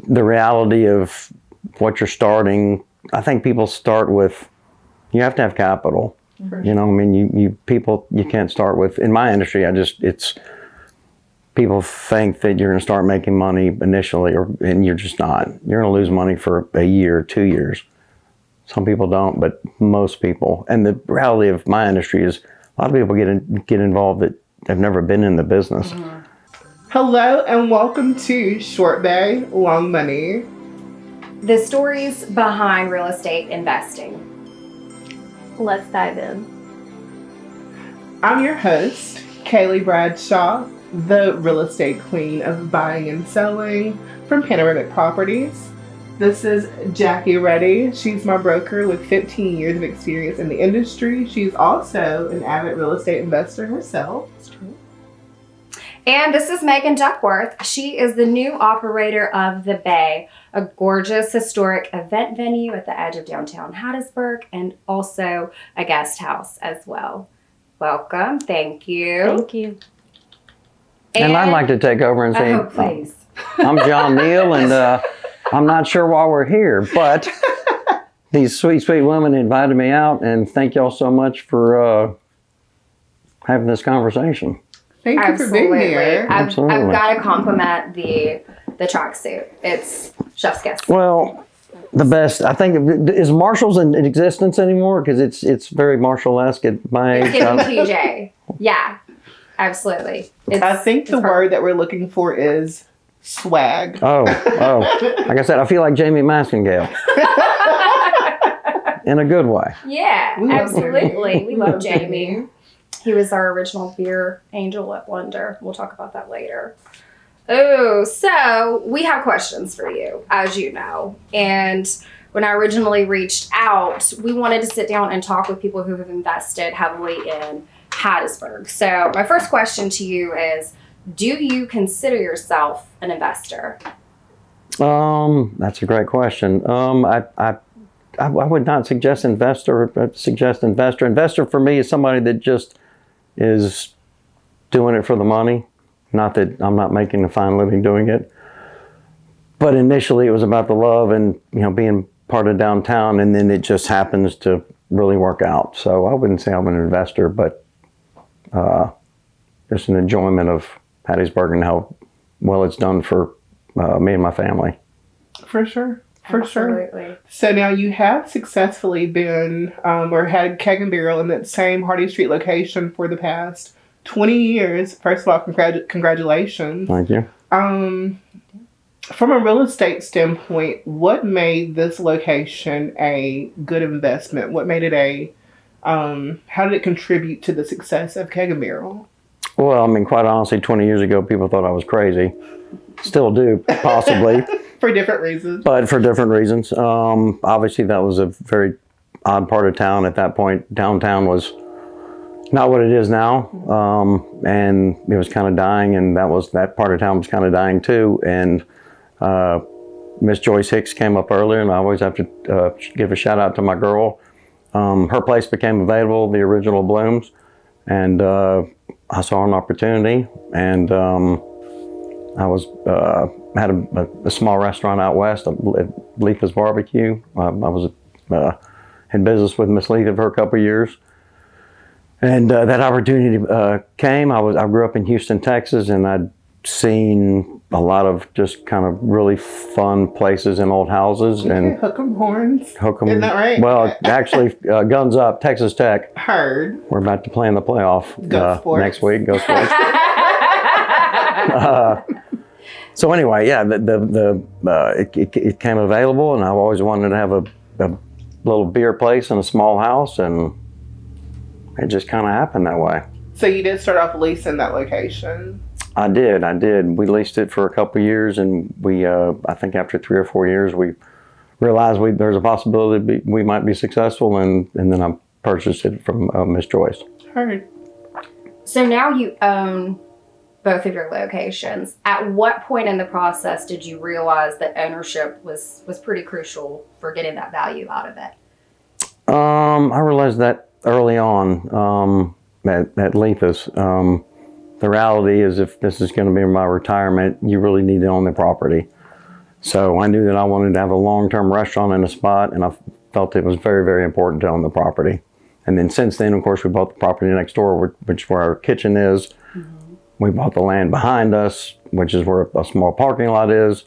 the reality of what you're starting, I think people start with, you have to have capital. You know, I mean, you can't start with, in my industry, people think that you're going to start making money initially, and you're just not. You're going to lose money for a year, 2 years. Some people don't, but most people. And the reality of my industry is a lot of people get involved that have never been in the business. Hello and welcome to Short Bay, Long Money. The stories behind real estate investing. Let's dive in. I'm your host, Kaylee Bradshaw, the real estate queen of buying and selling from Panoramic Properties. This is Jackie Reddy. She's my broker with 15 years of experience in the industry. She's also an avid real estate investor herself. That's true. And this is Megan Duckworth. She is the new operator of The Bay, a gorgeous historic event venue at the edge of downtown Hattiesburg, and also a guest house as well. Welcome. Thank you. Thank you. And I'd like to take over and say, please. I'm John Neal, and I'm not sure why we're here, but these sweet, sweet women invited me out, and thank y'all so much for having this conversation. Thank you for being here. I've got to compliment the tracksuit. It's chef's kiss. Well, the best, I think, is Marshall's in existence anymore? Because it's very Marshall-esque at my age. It's giving PJ. Yeah, absolutely. I think the word that we're looking for is swag. Oh. Like I said, I feel like Jamie Maskingale. In a good way. Yeah, absolutely. We love Jamie. He was our original beer angel at Wonder. We'll talk about that later. Oh, so we have questions for you, as you know. And when I originally reached out, we wanted to sit down and talk with people who have invested heavily in Hattiesburg. So my first question to you is, do you consider yourself an investor? That's a great question. I would not suggest investor, but suggest investor. Investor for me is somebody that just is doing it for the money. Not that I'm not making a fine living doing it, but initially it was about the love and, you know, being part of downtown, and then it just happens to really work out. So I wouldn't say I'm an investor, but just an enjoyment of Hattiesburg and how well it's done for me and my family. For sure. Absolutely. Sure. So now you have successfully been or had Keg and Barrel in that same Hardy Street location for the past 20 years. First of all, congratulations. Thank you. From a real estate standpoint, what made this location a good investment? What made it how did it contribute to the success of Keg and Barrel? Well, I mean, quite honestly, 20 years ago, people thought I was crazy. Still do, possibly. For different reasons. But for different reasons. Obviously, that was a very odd part of town at that point. Downtown was not what it is now. And it was kind of dying, and that part of town was kind of dying too. And Miss Joyce Hicks came up earlier, and I always have to give a shout out to my girl. Her place became available, the original Blooms, and I saw an opportunity, and I had a small restaurant out west, Letha's Barbecue. I was in business with Miss Letha for a couple of years, and that opportunity came. I grew up in Houston, Texas, and I'd seen a lot of just kind of really fun places in old houses. Okay, and hook 'em horns. Isn't that right? Well, actually, guns up, Texas Tech. Heard. We're about to play in the playoff next week. Go Sports. So anyway, yeah, it came available, and I've always wanted to have a little beer place in a small house, and it just kind of happened that way. So you did start off leasing that location? I did. We leased it for a couple of years, and I think after 3 or 4 years, we realized there's a possibility we might be successful, and then I purchased it from Miss Joyce. Heard. So now you own both of your locations. At what point in the process did you realize that ownership was pretty crucial for getting that value out of it? I realized that early on at Letha's. The reality is, if this is going to be my retirement, you really need to own the property. So I knew that I wanted to have a long-term restaurant in a spot, and I felt it was very, very important to own the property. And then since then, of course, we bought the property next door, which is where our kitchen is. We bought the land behind us, which is where a small parking lot is.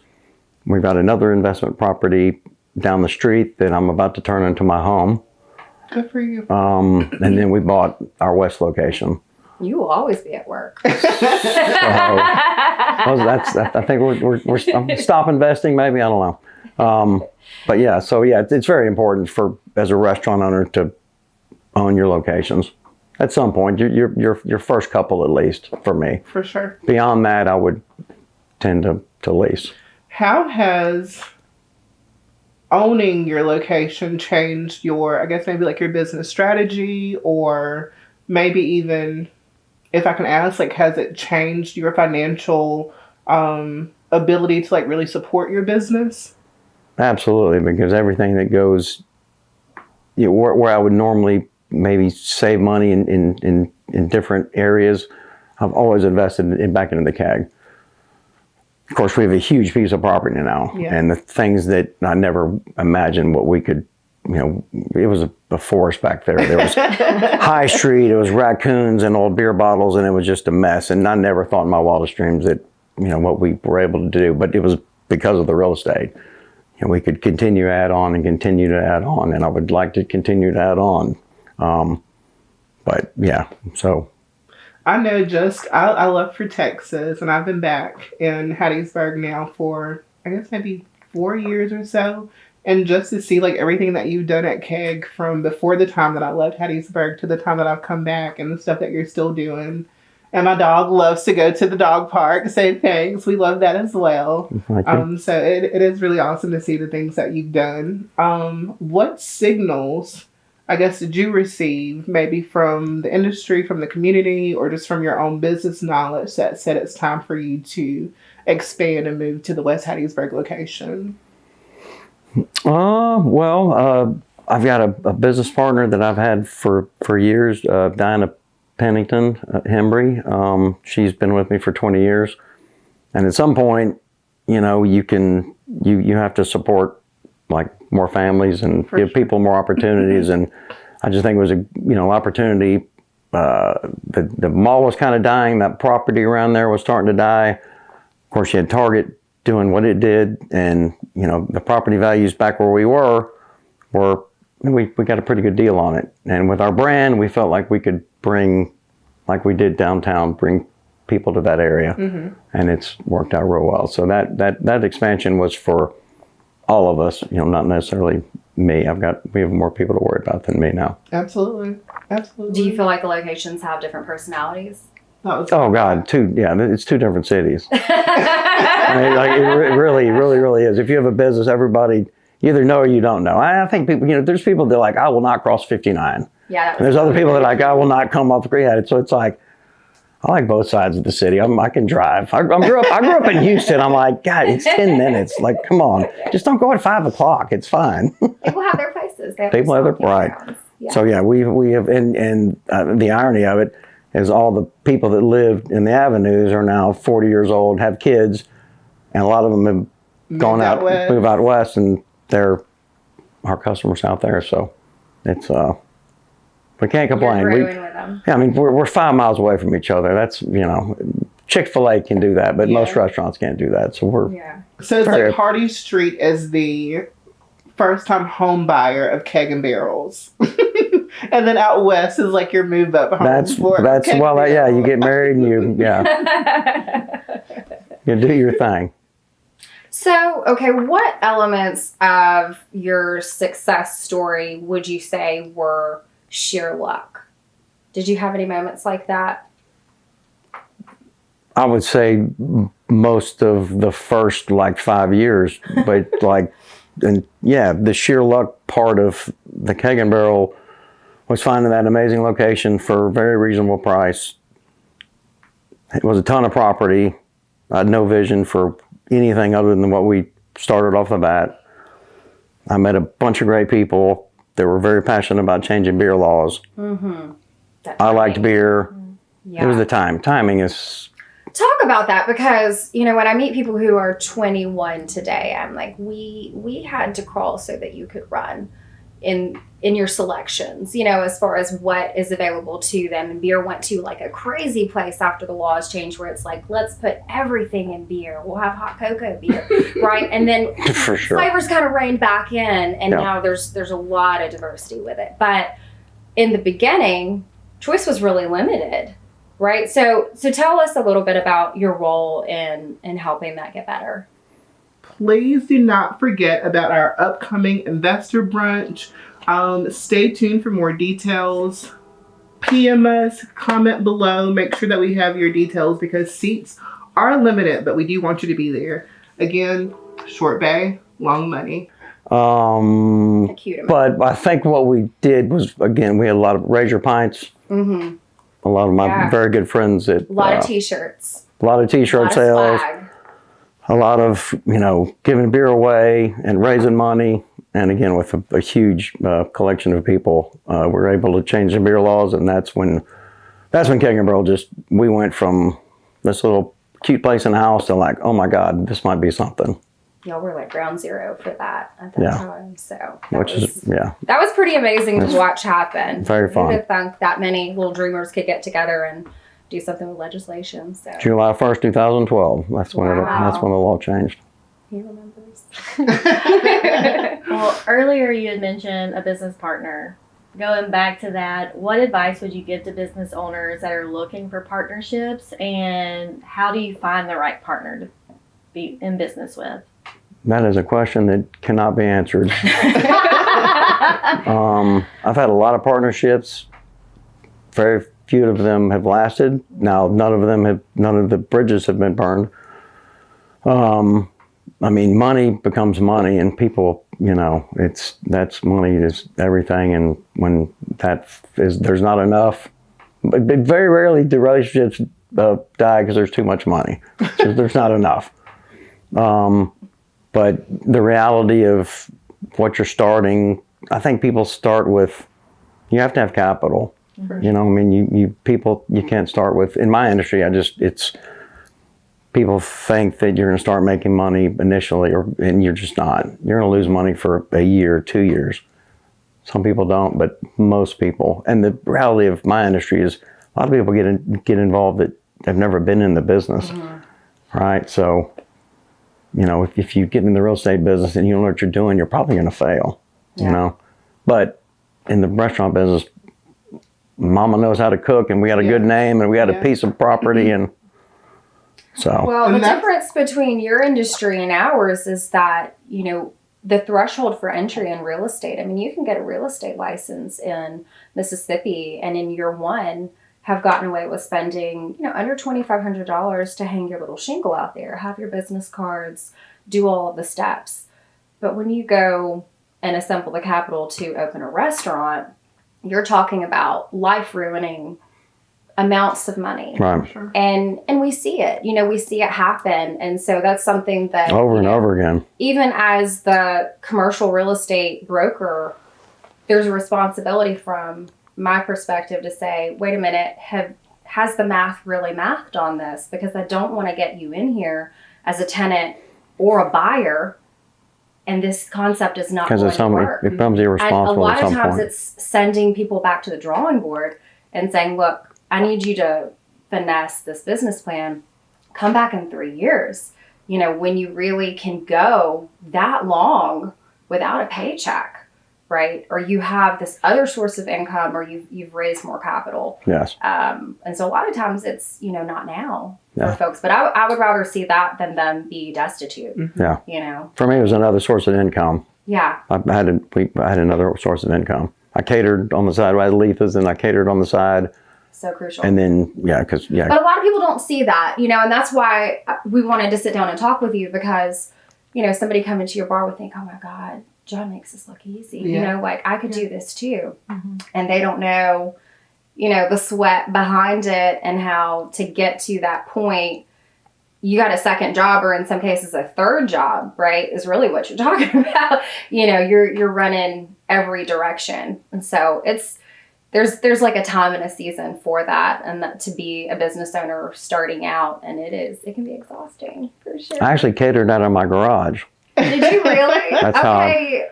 We've got another investment property down the street that I'm about to turn into my home. Good for you. And then we bought our west location. You will always be at work. I think I'm stop investing. Maybe, I don't know. But yeah, so yeah, it's very important as a restaurant owner to own your locations. At some point, your first couple at least, for me. For sure. Beyond that, I would tend to lease. How has owning your location changed your, I guess maybe like your business strategy, or maybe even, if I can ask, like, has it changed your financial ability to like really support your business? Absolutely, because everything that goes, where I would normally maybe save money in different areas, I've always invested back into the Keg. Of course, we have a huge piece of property now, and the things that I never imagined what we could, it was a forest back there. There was High Street, it was raccoons and old beer bottles, and it was just a mess. And I never thought in my wildest dreams that, what we were able to do, but it was because of the real estate. We could continue to add on and continue to add on, and I would like to continue to add on. But yeah, so. I know I left for Texas, and I've been back in Hattiesburg now for, I guess, maybe 4 years or so. And just to see like everything that you've done at Keg from before the time that I left Hattiesburg to the time that I've come back, and the stuff that you're still doing. And my dog loves to go to the dog park. Same things. We love that as well. So it is really awesome to see the things that you've done. What signals, I guess, did you receive maybe from the industry, from the community, or just from your own business knowledge that said it's time for you to expand and move to the West Hattiesburg location? I've got a business partner that I've had for years, Diana Pennington Hembry. She's been with me for 20 years. And at some point, you have to support like more families and give people more opportunities. And I just think it was opportunity. The mall was kind of dying. That property around there was starting to die. Of course, you had Target doing what it did, and the property values back where we were we got a pretty good deal on it. And with our brand, we felt like we could bring, like we did downtown, bring people to that area, and it's worked out real well. So that expansion was for all of us, not necessarily me. We have more people to worry about than me now. Absolutely. Do you feel like the locations have different personalities? Oh God, it's two different cities. I mean, like, it really is. If you have a business, everybody you either know or you don't know. I think people, there's people that are like, I will not cross 59. Yeah. And there's other people that are like, I will not come off the green. So it's like, I like both sides of the city. I can drive. I grew up in Houston. I'm like, God, it's 10 minutes. Like, come on, just don't go at 5 o'clock. It's fine. People have their places. People have their right. Yeah. So yeah, we have, and the irony of it is all the people that lived in the avenues are now 40 years old, have kids, and a lot of them have moved out west, and they're our customers out there. So it's we can't complain. You're growing with them. Yeah, I mean we're 5 miles away from each other. That's Chick-fil-A can do that, but most restaurants can't do that. So we're So it's like Hardy Street is the first-time home buyer of Keg and Barrels. And then out west is like your move up home. You get married and you do your thing. So, okay, what elements of your success story would you say were sheer luck? Did you have any moments like that? I would say most of the first 5 years, but the sheer luck part of the Keg and Barrel was finding that amazing location for a very reasonable price. It was a ton of property. I had no vision for anything other than what we started off the bat. I met a bunch of great people that were very passionate about changing beer laws. I liked beer. Yeah. It was the time. Timing is talk about that, because, you know, when I meet people who are 21 today, I'm like, we had to crawl so that you could run in your selections, you know, as far as what is available to them. And beer went to like a crazy place after the laws changed, where it's like, let's put everything in beer. We'll have hot cocoa beer, right? And then For sure. flavors kind of reined back in, and Yeah. now there's a lot of diversity with it. But in the beginning, choice was really limited, right? So tell us a little bit about your role in helping that get better. Please do not forget about our upcoming investor brunch. Stay tuned for more details. PM us, comment below, make sure that we have your details, because seats are limited, but we do want you to be there. Again, short bay, long money. Acute amount. But I think what we did was, again, we had a lot of Raise Your Pints. Mm-hmm. A lot of my Yeah. very good friends at A lot of t-shirts. a lot of t-shirt A lot of sales, swag. a lot of, you know, giving beer away and raising money. And again, with a huge collection of people, we're able to change the beer laws. And that's when Keg and Barrel we went from this little cute place in the house to like, oh my God, this might be something. Y'all were like ground zero for that at that Yeah. time. So That was pretty amazing to watch happen. Very fun. Who'd have thunk that many little dreamers could get together and do something with legislation? So July 1st, 2012. That's when Wow. that's when the law changed. he remembers. Well, earlier you had mentioned a business partner. Going back to that, what advice would you give to business owners that are looking for partnerships, and how do you find the right partner to be in business with? That is a question that cannot be answered. I've had a lot of partnerships. Very few of them have lasted. Now, none of the bridges have been burned. I mean, money becomes money, and people, you know, that's money is everything. And when there's not enough, but very rarely do relationships die because there's too much money. So there's not enough. But the reality of what you're starting, I think people start with, you have to have capital. You know, I mean, you can't start with, in my industry, people think that you're going to start making money initially, and you're just not. You're going to lose money for a year, 2 years. Some people don't, but most people. And the reality of my industry is a lot of people get involved that have never been in the business, right? So, you know, if you get in the real estate business and you don't know what you're doing, you're probably going to fail, you know. But in the restaurant business, Mama knows how to cook, and we got a good name, and we got a piece of property, and so. Well, the difference between your industry and ours is that, you know, the threshold for entry in real estate. I mean, you can get a real estate license in Mississippi, and in year one have gotten away with spending, you know, under $2,500 to hang your little shingle out there, have your business cards, do all of the steps. But when you go and assemble the capital to open a restaurant, you're talking about life-ruining amounts of money. Right. And we see it, you know, we see it happen. And so that's something that Over and over again. Even as the commercial real estate broker, there's a responsibility from my perspective to say, wait a minute, has the math really mathed on this? Because I don't want to get you in here as a tenant or a buyer, and this concept is not going to work. It becomes irresponsible And a at lot some of times point. it's sending people back to the drawing board and saying, look, I need you to finesse this business plan. Come back in 3 years. You know, when you really can go that long without a paycheck, right? Or you have this other source of income, or you've raised more capital. Yes. And so a lot of times it's, you know, not now Yeah. for folks. But I would rather see that than them be destitute. Yeah. You know? For me, it was another source of income. Yeah. I had another source of income. I catered on the side. I had Letha's, and I catered on the side. So crucial. And then, But a lot of people don't see that, you know, and that's why we wanted to sit down and talk with you, because, you know, somebody coming to your bar would think, oh my God, John makes this look easy. You know, like I could do this too. And they don't know, you know, the sweat behind it and how to get to that point. You got a second job, or in some cases a third job, right? Is really what you're talking about. You know, you're running every direction. And so there's like a time and a season for that, and that to be a business owner starting out, and it can be exhausting for sure. I actually catered out of my garage. Did you really? That's how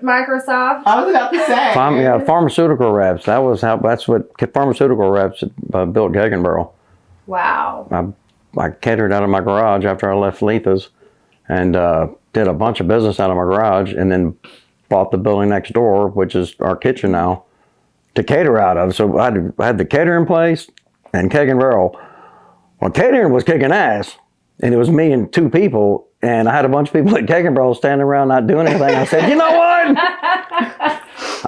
Microsoft. I was about to say. Pharmaceutical reps. That's what pharmaceutical reps built Keg and Barrel. Wow. I catered out of my garage after I left Letha's, and did a bunch of business out of my garage, and then bought the building next door, which is our kitchen now, to cater out of. So I had the catering place and Keg and Barrel. Well, catering was kicking ass, and it was me and 2 people. And I had a bunch of people at Keg and Barrel standing around not doing anything. I said, you know what?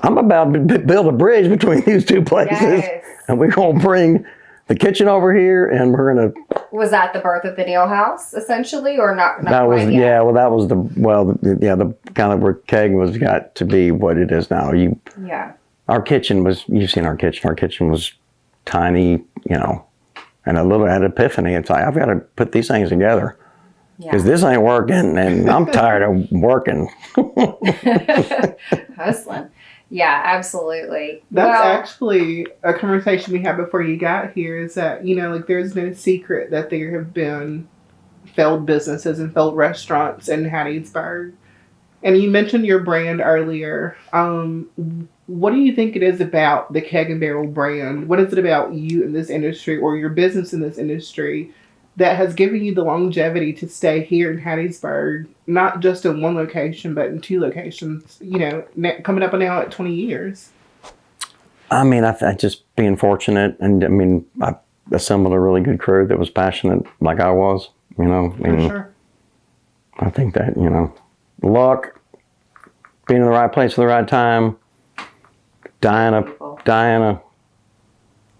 I'm about to build a bridge between these 2 places. Yes. And we're going to bring the kitchen over here, and we're going to... Was that the birth of the Neal house, essentially, or not That was, quite yet? that was the kind of where Keg got to be what it is now. Yeah. Our kitchen was, you've seen our kitchen. Our kitchen was tiny, and a little had an epiphany. It's like, I've got to put these things together. Because this ain't working, and I'm tired of working. Hustling. Yeah, absolutely. That's actually a conversation we had before you got here, is that, there's no secret that there have been failed businesses and failed restaurants in Hattiesburg. And you mentioned your brand earlier. What do you think it is about the Keg and Barrel brand? What is it about you in this industry, or your business in this industry, that has given you the longevity to stay here in Hattiesburg, not just in one location, but in 2 locations, coming up now at 20 years? I mean, I just being fortunate, and I mean, I assembled a really good crew that was passionate like I was, For sure. I think that, luck, being in the right place at the right time, Diana,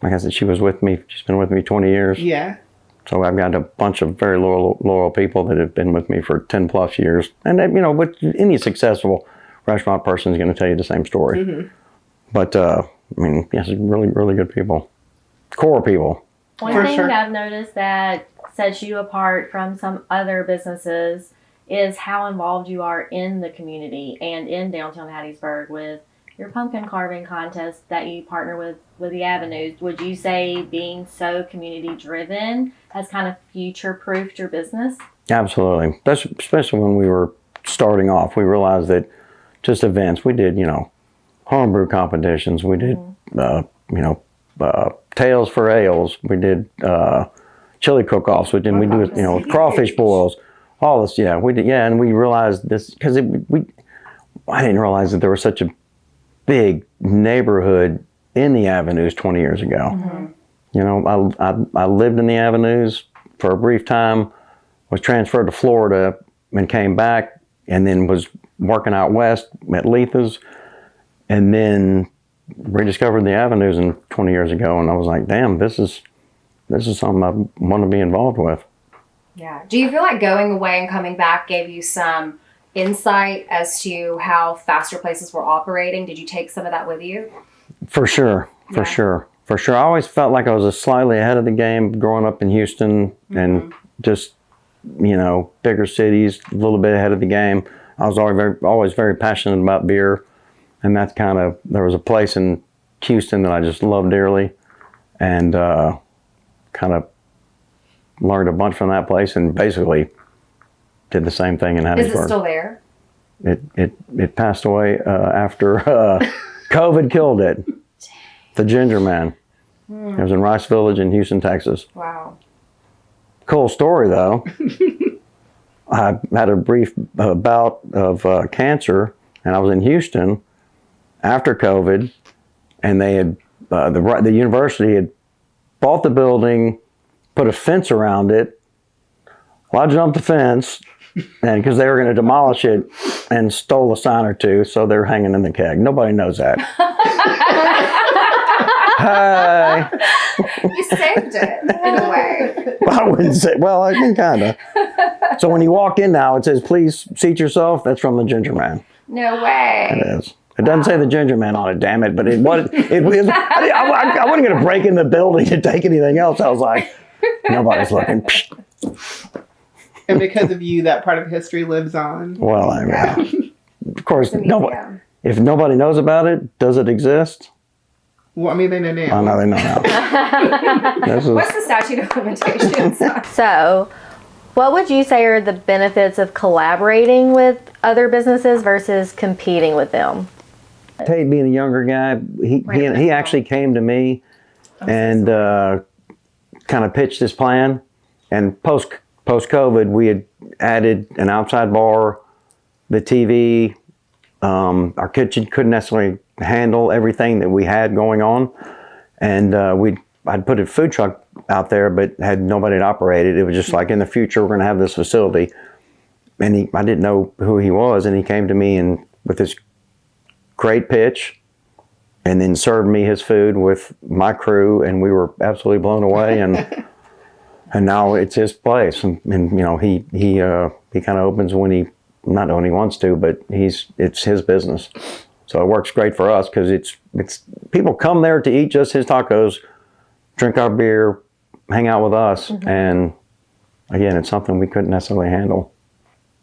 like I said, she was with me, she's been with me 20 years. Yeah. So I've got a bunch of very loyal people that have been with me for 10 plus years. And, with any successful restaurant person is going to tell you the same story. Mm-hmm. But, yes, really, really good people. Core people. One thing I've noticed that sets you apart from some other businesses is how involved you are in the community and in downtown Hattiesburg with your pumpkin carving contest that you partner with the Avenues. Would you say being so community driven has kind of future-proofed your business? Absolutely. That's especially when we were starting off. We realized that just events, we did, homebrew competitions. We did, tails for ales. We did chili cook-offs. We did, crawfish boils. All this, we did, and we realized this, because I didn't realize that there was such a big neighborhood in the Avenues 20 years ago. Mm-hmm. I lived in the Avenues for a brief time, was transferred to Florida and came back, and then was working out west at Letha's, and then rediscovered the Avenues 20 years ago, and I was like, damn, this is something I want to be involved with. Yeah. Do you feel like going away and coming back gave you some insight as to how faster places were operating? Did you take some of that with you? For sure. I always felt like I was slightly ahead of the game growing up in Houston, mm-hmm. and just, bigger cities, a little bit ahead of the game. I was always very passionate about beer, and that's there was a place in Houston that I just loved dearly, and kind of learned a bunch from that place, and basically did the same thing in Hattiesburg. Is it still there? It passed away after COVID killed it. The Ginger Man. It was in Rice Village in Houston, Texas. Wow. Cool story, though. I had a brief bout of cancer, and I was in Houston after COVID, and they had the university had bought the building, put a fence around it. Well, I jumped the fence, and because they were going to demolish it, and stole a sign or 2, so they're hanging in the keg. Nobody knows that. Hi. You saved it in a way. I wouldn't say. Well, I mean, kind of. So when you walk in now, it says, "Please seat yourself." That's from the Ginger Man. No way. It is. It doesn't say the Ginger Man on it, damn it. But it was. I wasn't going to break in the building to take anything else. I was like, nobody's looking. And because of you, that part of history lives on. Well, I mean, of course, if nobody knows about it, does it exist? Well, I mean, they know now. I know they know now. This is, What's the statute of limitations? So, what would you say are the benefits of collaborating with other businesses versus competing with them? Tate being a younger guy, he actually came to me and kind of pitched his plan. And post COVID, we had added an outside bar, the TV. Our kitchen couldn't necessarily handle everything that we had going on, and I'd put a food truck out there, but had nobody to operate it. It was just like, in the future, we're going to have this facility. And I didn't know who he was, and he came to me and with this great pitch, and then served me his food with my crew, and we were absolutely blown away. And now it's his place, and you know, he kind of opens not when he wants to, but it's his business. So it works great for us because it's people come there to eat just his tacos, drink our beer, hang out with us, and again, it's something we couldn't necessarily handle.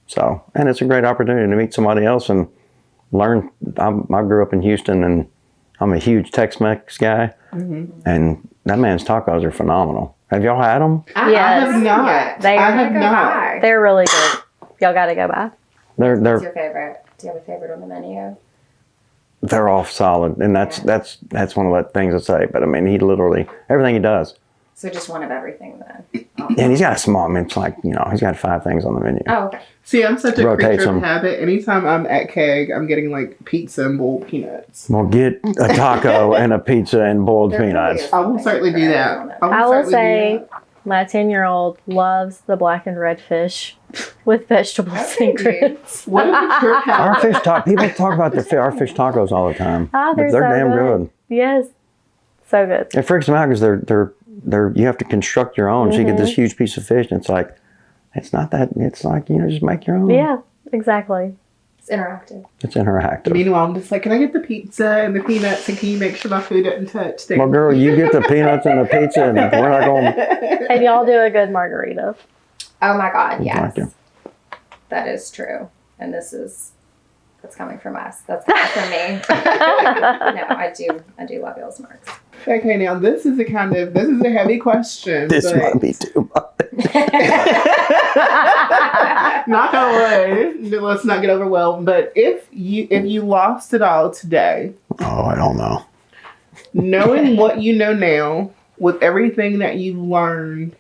So, and it's a great opportunity to meet somebody else and learn. I grew up in Houston, and I'm a huge Tex-Mex guy, and that man's tacos are phenomenal. Have y'all had them? I have not. I have not. They're really good. Y'all got to go by. What's your favorite? Do you have a favorite on the menu? They're all solid, and that's one of the things I say. But I mean, he literally everything he does. So just one of everything then. And he's got a small. I mean, it's like, you know, he's got 5 things on the menu. Oh, okay. See, I'm such a Rotates creature of them. habit. Anytime I'm at Keg, I'm getting like pizza and boiled peanuts. Well, get a taco and a pizza and boiled There really peanuts. is I will something certainly for do everyone. that. I will certainly do say that. my 10-year-old loves the black and red fish with vegetables Okay, and grits. What is your Our habit? fish people talk about our fish tacos all the time. Oh, But they're they're so damn good. good. Yes. So good. It freaks them out because they're you have to construct your own. So you get this huge piece of fish, and it's like, it's not that. It's like, you know, just make your own. Yeah, exactly. It's interactive. It's interactive. Meanwhile, I'm just like, can I get the pizza and the peanuts, and can you make sure my food doesn't touch things? Well, girl, you get the peanuts and the pizza, and we're not going. And y'all do a good margarita. Oh my God, yes. Thank you. That is true. And that's coming from us. That's coming from me. No, I do love y'all's marks. Okay, now this is a heavy question. This but might be too much. not gonna lie, let's not get overwhelmed. But if you lost it all today, Oh, I don't know. knowing what you know now, with everything that you learned,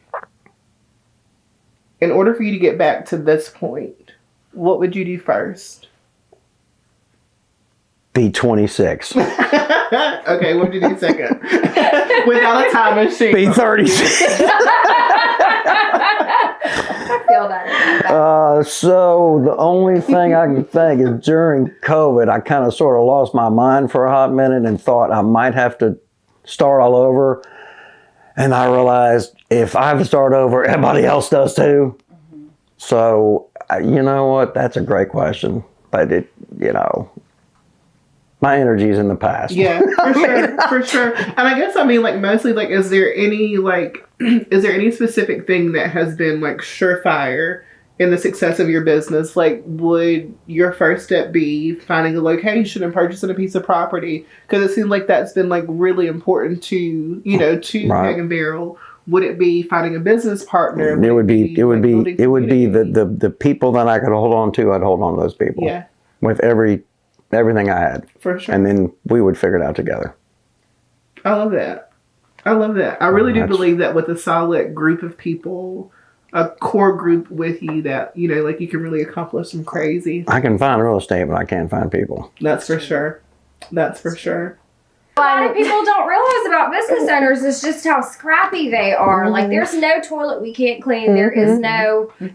in order for you to get back to this point, what would you do first? Be 26. Okay, what would you do second? Without a time machine. Be 36. I feel that. So the only thing I can think is during COVID, I kind of sort of lost my mind for a hot minute and thought I might have to start all over. And I realized if I have to start over, everybody else does too. So, you know what? That's a great question. But my energy's in the past. Yeah, for sure. And I guess, I mean, like, mostly, like, is there any specific thing that has been, like, surefire in the success of your business? Like, would your first step be finding a location and purchasing a piece of property? Because it seems like that's been, like, really important to Right. Keg and Barrel. Would it be finding a business partner? It would be building community? the people that I could hold on to. I'd hold on to those people. Yeah, With everything I had, for sure. and then we would figure it out together. I love that. I really do That's- believe that with a solid group of people, a core group with you, that, you know, like, you can really accomplish some crazy. I can find real estate, but I can't find people. That's for sure. That's for sure. A lot of people don't realize about business owners is just how scrappy they are. Like, there's no toilet we can't clean. There is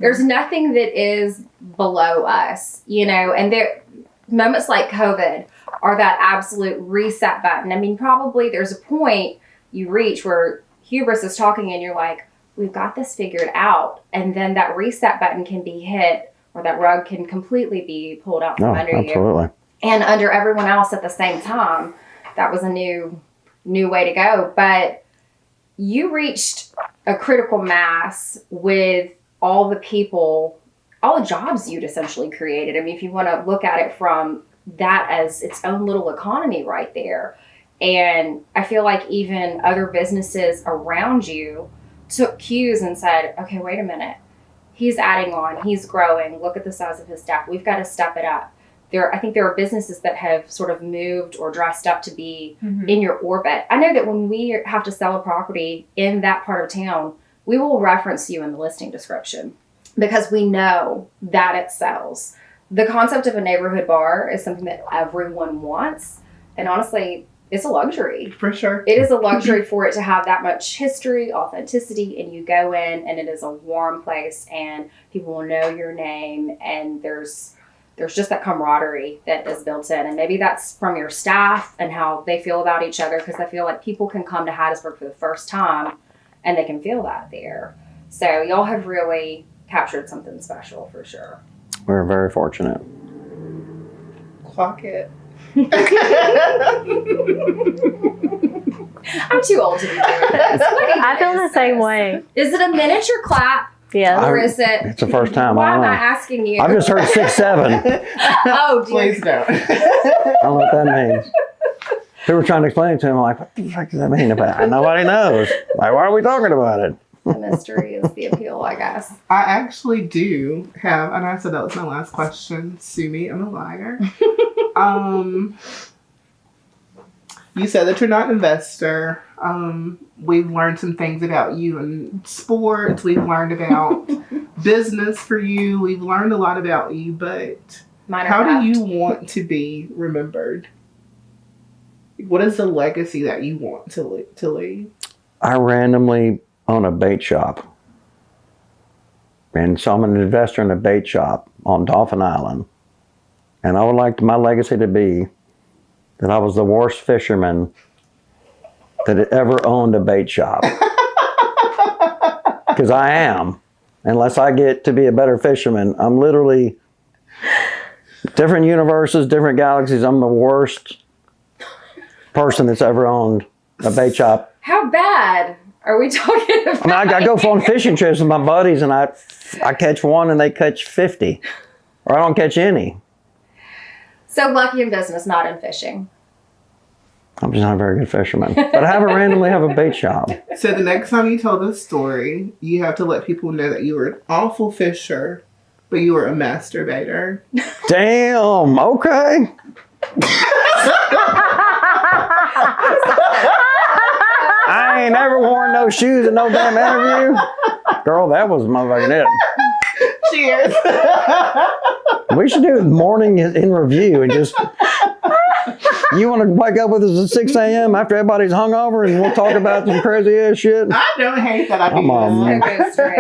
there's nothing that is below us, you know, and there moments like COVID are that absolute reset button. I mean, probably there's a point you reach where hubris is talking and you're like, we've got this figured out. And then that reset button can be hit, or that rug can completely be pulled out from No, under you absolutely. and under everyone else at the same time. That was a new way to go. But you reached a critical mass with all the people, all the jobs you'd essentially created. I mean, if you want to look at it from that as its own little economy right there. And I feel like even other businesses around you took cues and said, okay, wait a minute. He's adding on, he's growing. Look at the size of his staff. We've got to step it up. I think there are businesses that have sort of moved or dressed up to be in your orbit. I know that when we have to sell a property in that part of town, we will reference you in the listing description because we know that it sells. The concept of a neighborhood bar is something that everyone wants. And honestly, it's a luxury. For sure. It is a luxury for it to have that much history, authenticity, and you go in and it is a warm place and people will know your name and there's just that camaraderie that is built in. And maybe that's from your staff and how they feel about each other, because I feel like people can come to Hattiesburg for the first time and they can feel that there. So y'all have really captured something special for sure. We're very fortunate. Clock it. I'm too old to be doing this. I feel the same way. Is it a miniature clap? Yeah. Or is it? It's the first time. Why I am don't I know. asking you? I've just heard 6, 7. Oh, dear. Please don't. I don't know what that means. They were trying to explain it to him. I'm like, what the fuck does that mean? Nobody knows. Like, why are we talking about it? The mystery is the appeal, I guess. I actually do have, and I said that was my last question. Sue me, I'm a liar. You said that you're not an investor. We've learned some things about you in sports. We've learned about business for you. We've learned a lot about you, but how do you want to be remembered? What is the legacy that you want to leave? I randomly own a bait shop. And so I'm an investor in a bait shop on Dolphin Island. And I would like my legacy to be that I was the worst fisherman that had ever owned a bait shop. Because I am. Unless I get to be a better fisherman, I'm literally different universes, different galaxies. I'm the worst person that's ever owned a bait shop. How bad are we talking about? I mean, I go on fishing trips with my buddies and I catch one and they catch 50. Or I don't catch any. So lucky in business, not in fishing. I'm just not a very good fisherman. But I randomly have a bait shop. So the next time you tell this story, you have to let people know that you were an awful fisher, but you were a masturbator. Damn, okay. I ain't never worn no shoes in no damn interview. Girl, that was motherfucking it. Cheers. We should do morning in review and just... You want to wake up with us at 6 a.m. after everybody's hungover and we'll talk about some crazy ass shit? I don't hate that idea. Come on, man. Okay, straight.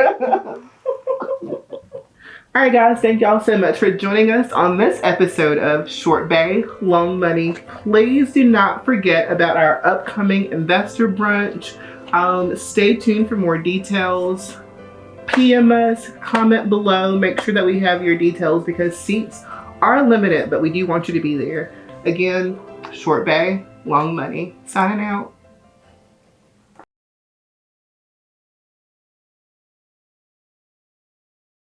All right, guys, thank y'all so much for joining us on this episode of Short Bay, Long Money. Please do not forget about our upcoming investor brunch. Stay tuned for more details. PM us, comment below, make sure that we have your details because seats are limited, but we do want you to be there. Again, Short Bay, Long Money. Signing out.